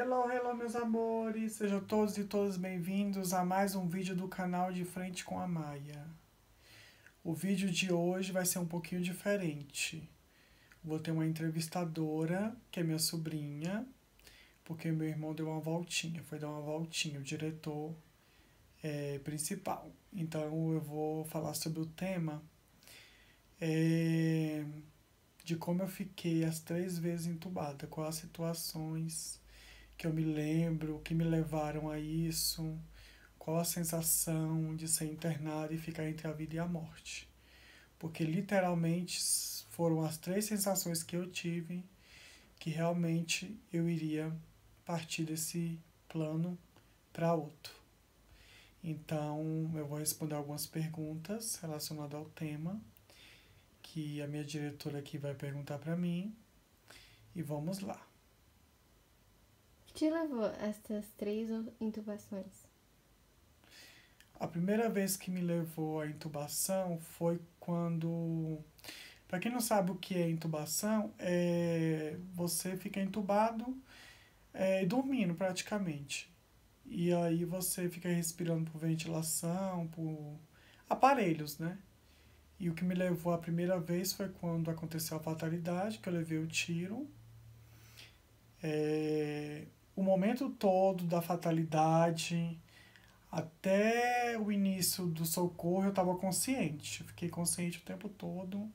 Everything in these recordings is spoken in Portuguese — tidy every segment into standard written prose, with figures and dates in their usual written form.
Hello, hello, meus amores! Sejam todos e todas bem-vindos a mais um vídeo do canal De Frente com a Maia. O vídeo de hoje vai ser um pouquinho diferente. Vou ter uma entrevistadora, que é minha sobrinha, porque meu irmão deu uma voltinha, foi dar uma voltinha, o diretor principal. Então eu vou falar sobre o tema de como eu fiquei as 3 vezes entubada, quais as situações que eu me lembro, que me levaram a isso, qual a sensação de ser internado e ficar entre a vida e a morte. Porque literalmente foram as 3 sensações que eu tive que realmente eu iria partir desse plano para outro. Então eu vou responder algumas perguntas relacionadas ao tema que a minha diretora aqui vai perguntar para mim e vamos lá. O que te levou a essas 3 intubações? A primeira vez que me levou à intubação foi quando... Para quem não sabe o que é intubação, você fica entubado dormindo praticamente. E aí você fica respirando por ventilação, por aparelhos, né? E o que me levou a primeira vez foi quando aconteceu a fatalidade, que eu levei o tiro. O momento todo da fatalidade, até o início do socorro, eu estava consciente. Eu fiquei consciente o tempo todo.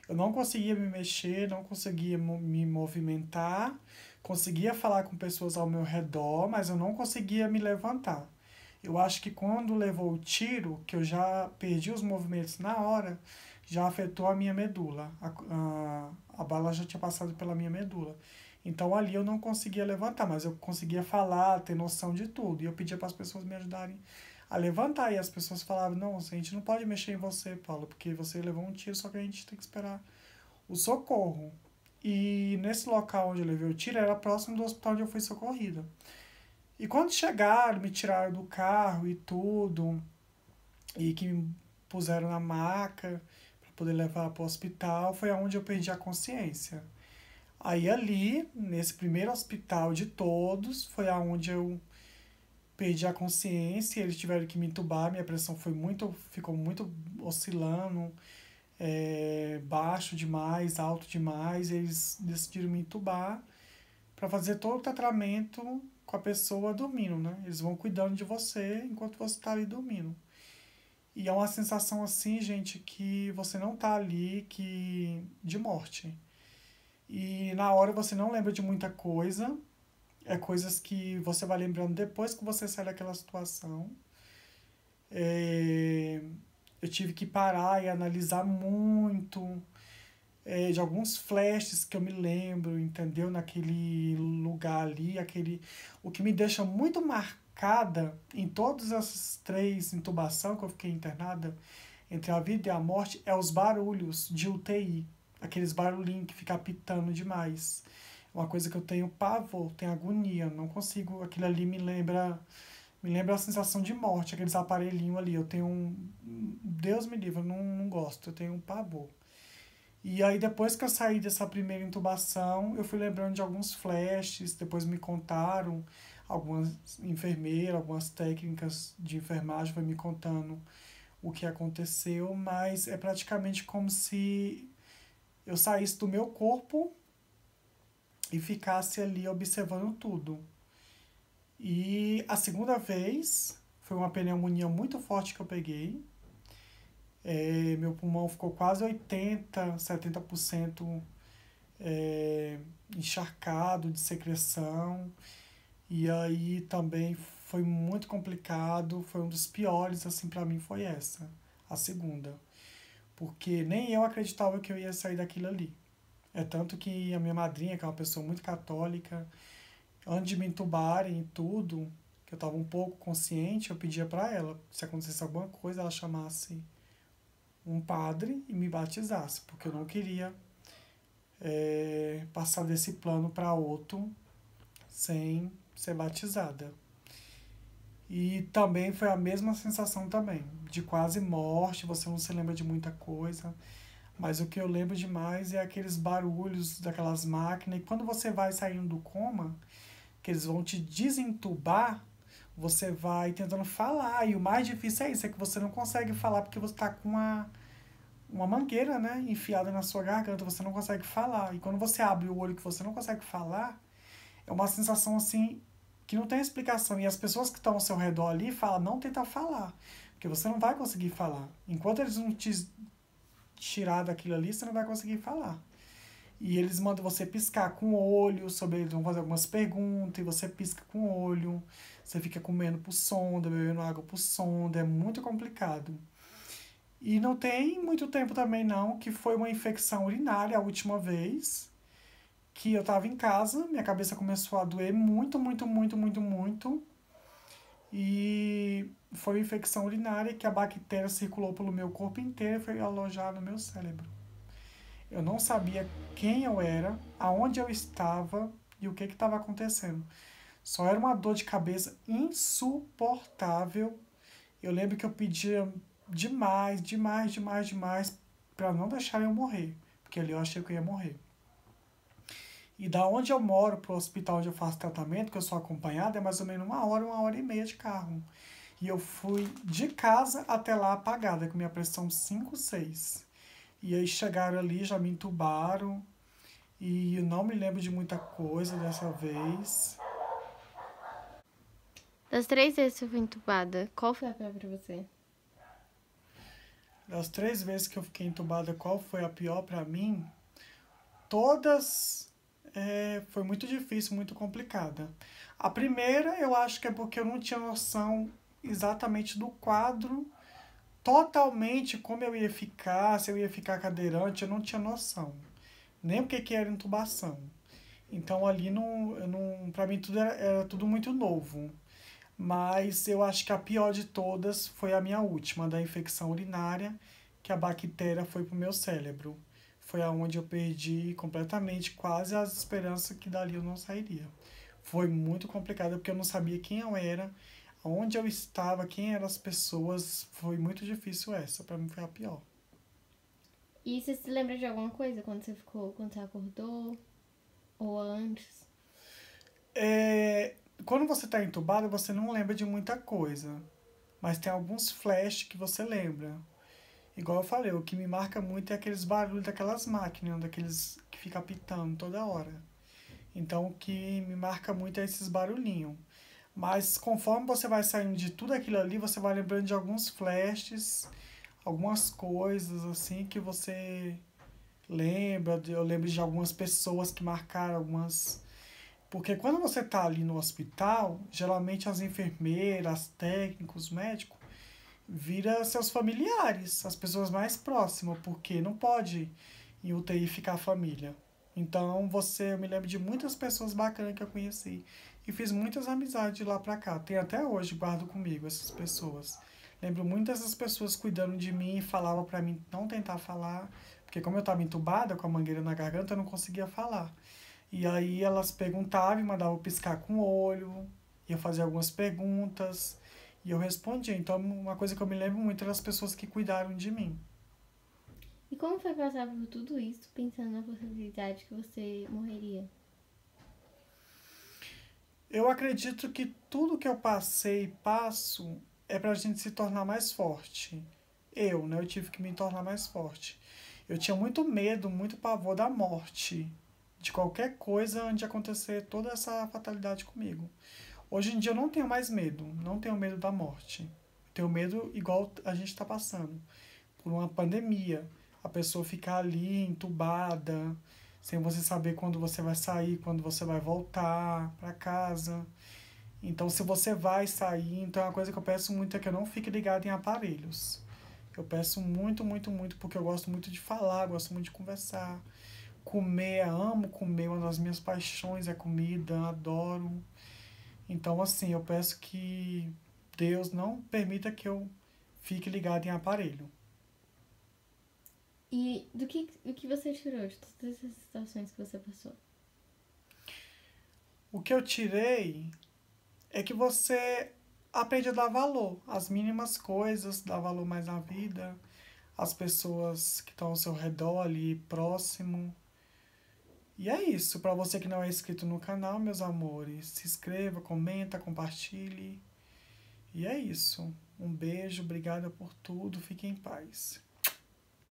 Eu não conseguia me mexer, não conseguia me movimentar. Conseguia falar com pessoas ao meu redor, mas eu não conseguia me levantar. Eu acho que quando levou o tiro, que eu já perdi os movimentos na hora, já afetou a minha medula. A bala já tinha passado pela minha medula. Então ali eu não conseguia levantar, mas eu conseguia falar, ter noção de tudo. E eu pedia para as pessoas me ajudarem a levantar. E as pessoas falavam: não, a gente não pode mexer em você, Paulo, porque você levou um tiro, só que a gente tem que esperar o socorro. E nesse local onde eu levei o tiro era próximo do hospital onde eu fui socorrida. E quando chegaram, me tiraram do carro e tudo, e que me puseram na maca para poder levar para o hospital, foi aonde eu perdi a consciência. Aí ali, nesse primeiro hospital de todos, foi aonde eu perdi a consciência, eles tiveram que me entubar, minha pressão ficou muito oscilando, baixo demais, alto demais, eles decidiram me entubar para fazer todo o tratamento com a pessoa dormindo, né? Eles vão cuidando de você enquanto você está ali dormindo. E é uma sensação assim, gente, que você não tá ali, de morte. E na hora você não lembra de muita coisa, coisas que você vai lembrando depois que você sai daquela situação. Eu tive que parar e analisar muito de alguns flashes que eu me lembro, entendeu? Naquele lugar ali, o que me deixa muito marcada em todas essas 3 intubações que eu fiquei internada, entre a vida e a morte, é os barulhos de UTI. Aqueles barulhinhos que ficam apitando demais. Uma coisa que eu tenho pavor, tenho agonia, não consigo, aquilo ali me lembra a sensação de morte, aqueles aparelhinhos ali. Eu tenho Deus me livre, eu não gosto, eu tenho um pavor. E aí depois que eu saí dessa primeira intubação, eu fui lembrando de alguns flashes, depois me contaram, algumas enfermeiras, algumas técnicas de enfermagem foi me contando o que aconteceu, mas é praticamente como se eu saísse do meu corpo e ficasse ali observando tudo. E a segunda vez foi uma pneumonia muito forte que eu peguei. Meu pulmão ficou quase 80, 70% encharcado de secreção. E aí também foi muito complicado, foi um dos piores, assim, para mim foi essa, a segunda. Porque nem eu acreditava que eu ia sair daquilo ali. É tanto que a minha madrinha, que é uma pessoa muito católica, antes de me entubarem e tudo, que eu estava um pouco consciente, eu pedia para ela, se acontecesse alguma coisa, ela chamasse um padre e me batizasse, porque eu não queria passar desse plano para outro sem ser batizada. E também foi a mesma sensação também, de quase morte, você não se lembra de muita coisa, mas o que eu lembro demais é aqueles barulhos daquelas máquinas, e quando você vai saindo do coma, que eles vão te desentubar, você vai tentando falar. E o mais difícil é isso, é que você não consegue falar porque você está com uma mangueira, né, enfiada na sua garganta, você não consegue falar. E quando você abre o olho que você não consegue falar, é uma sensação assim que não tem explicação. E as pessoas que estão ao seu redor ali falam, não tenta falar, porque você não vai conseguir falar. Enquanto eles não te tirar daquilo ali, você não vai conseguir falar. E eles mandam você piscar com o olho, sobre eles vão fazer algumas perguntas, e você pisca com o olho, você fica comendo por sonda, bebendo água por sonda, é muito complicado. E não tem muito tempo também não, que foi uma infecção urinária a última vez, que eu tava em casa, minha cabeça começou a doer muito, muito, muito, muito, muito. E foi uma infecção urinária que a bactéria circulou pelo meu corpo inteiro e foi alojar no meu cérebro. Eu não sabia quem eu era, aonde eu estava e o que estava acontecendo. Só era uma dor de cabeça insuportável. Eu lembro que eu pedia demais, demais, demais, demais para não deixar eu morrer, porque ali eu achei que eu ia morrer. E da onde eu moro pro hospital onde eu faço tratamento, que eu sou acompanhada, é mais ou menos uma hora e meia de carro. E eu fui de casa até lá apagada, com minha pressão 5, 6. E aí chegaram ali, já me entubaram. E eu não me lembro de muita coisa dessa vez. Das 3 vezes que eu fui entubada, qual foi a pior pra você? Das 3 vezes que eu fiquei entubada, qual foi a pior pra mim? Todas foi muito difícil, muito complicada. A primeira, eu acho que é porque eu não tinha noção exatamente do quadro, totalmente como eu ia ficar, se eu ia ficar cadeirante, eu não tinha noção. Nem o que, que era intubação. Então ali para mim tudo era tudo muito novo. Mas eu acho que a pior de todas foi a minha última, da infecção urinária, que a bactéria foi pro meu cérebro. Foi aonde eu perdi completamente quase as esperanças que dali eu não sairia. Foi muito complicado porque eu não sabia quem eu era, onde eu estava, quem eram as pessoas. Foi muito difícil essa, para mim foi a pior. E você se lembra de alguma coisa quando você acordou? Ou antes? Quando você está entubado, você não lembra de muita coisa, mas tem alguns flashes que você lembra. Igual eu falei, o que me marca muito é aqueles barulhos daquelas máquinas, daqueles que fica apitando toda hora. Então, o que me marca muito é esses barulhinhos. Mas conforme você vai saindo de tudo aquilo ali, você vai lembrando de alguns flashes, algumas coisas assim que você lembra. Eu lembro de algumas pessoas que marcaram algumas. Porque quando você está ali no hospital, geralmente as enfermeiras, técnicos, médicos, vira seus familiares, as pessoas mais próximas, porque não pode em UTI ficar a família. Então eu me lembro de muitas pessoas bacanas que eu conheci e fiz muitas amizades de lá pra cá. Tem até hoje, guardo comigo essas pessoas. Lembro muito dessas pessoas cuidando de mim e falava pra mim não tentar falar, porque como eu estava entubada com a mangueira na garganta, eu não conseguia falar. E aí elas perguntavam e mandavam piscar com o olho, ia fazer algumas perguntas e eu respondia. Então, uma coisa que eu me lembro muito é das pessoas que cuidaram de mim. E como foi passar por tudo isso pensando na possibilidade que você morreria? Eu acredito que tudo que eu passei e passo é pra gente se tornar mais forte. Né? Eu tive que me tornar mais forte. Eu tinha muito medo, muito pavor da morte, de qualquer coisa antes de acontecer toda essa fatalidade comigo. Hoje em dia eu não tenho mais medo, não tenho medo da morte. Tenho medo igual a gente está passando, por uma pandemia. A pessoa ficar ali entubada, sem você saber quando você vai sair, quando você vai voltar para casa. Então, se você vai sair, então é uma coisa que eu peço muito é que eu não fique ligado em aparelhos. Eu peço muito, muito, muito, porque eu gosto muito de falar, gosto muito de conversar. Comer, amo comer, uma das minhas paixões é comida, adoro. Então, assim, eu peço que Deus não permita que eu fique ligado em aparelho. E o que você tirou de todas essas situações que você passou? O que eu tirei é que você aprende a dar valor às mínimas coisas, dar valor mais na vida, às pessoas que estão ao seu redor ali, próximo. E é isso. Para você que não é inscrito no canal, meus amores, se inscreva, comenta, compartilhe. E é isso. Um beijo, obrigada por tudo, fique em paz.